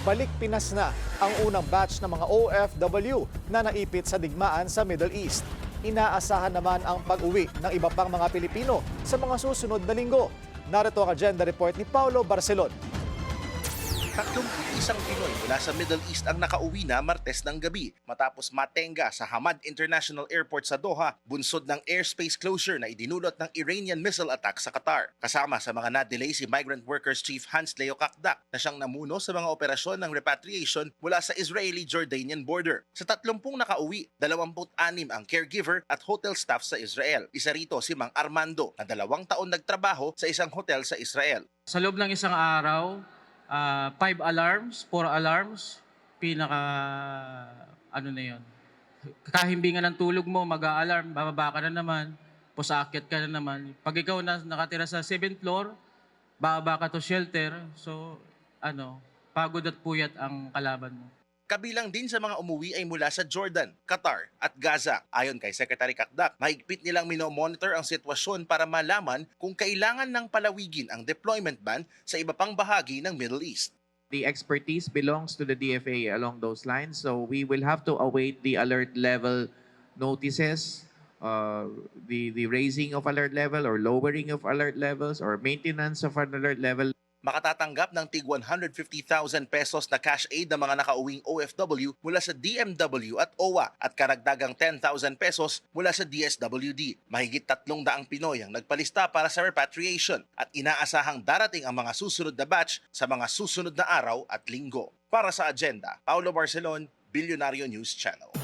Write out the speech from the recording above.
balik Pinas na ang unang batch ng mga OFW na naipit sa digmaan sa Middle East. Inaasahan naman ang pag-uwi ng iba pang mga Pilipino sa mga susunod na linggo. Narito ang agenda report ni Paulo Barcelon. 31 Pinoy mula sa Middle East ang nakauwi na Martes ng gabi matapos matenga sa Hamad International Airport sa Doha, bunsod ng airspace closure na idinulot ng Iranian missile attack sa Qatar. Kasama sa mga na-delay si Migrant Workers Chief Hans Leo Kakdak na siyang namuno sa mga operasyon ng repatriation mula sa Israeli-Jordanian border. Sa 30 nakauwi, 26 ang caregiver at hotel staff sa Israel. Isa rito si Mang Armando na 2 taon nagtrabaho sa isang hotel sa Israel. Sa loob ng isang araw, 5 alarms, 4 alarms, ano na yun. Kahimbingan ng tulog mo, mag-a-alarm, bababa ka na naman, pusaakyat ka na naman. Pag ikaw na nakatira sa 7th floor, bababa ka to shelter, so pagod at puyat ang kalaban mo. Kabilang din sa mga umuwi ay mula sa Jordan, Qatar at Gaza. Ayon kay Secretary Kakdak, mahigpit nilang minomonitor ang sitwasyon para malaman kung kailangan ng palawigin ang deployment ban sa iba pang bahagi ng Middle East. The expertise belongs to the DFA along those lines, so we will have to await the alert level notices, the raising of alert level or lowering of alert levels or maintenance of an alert level. Makatatanggap ng tig 150,000 pesos na cash aid ng mga nakauwing OFW mula sa DMW at OWA at karagdagang 10,000 pesos mula sa DSWD. Mahigit 300 Pinoy ang nagpalista para sa repatriation at inaasahang darating ang mga susunod na batch sa mga susunod na araw at linggo. Para sa agenda, Paulo Barcelon, Bilyonaryo News Channel.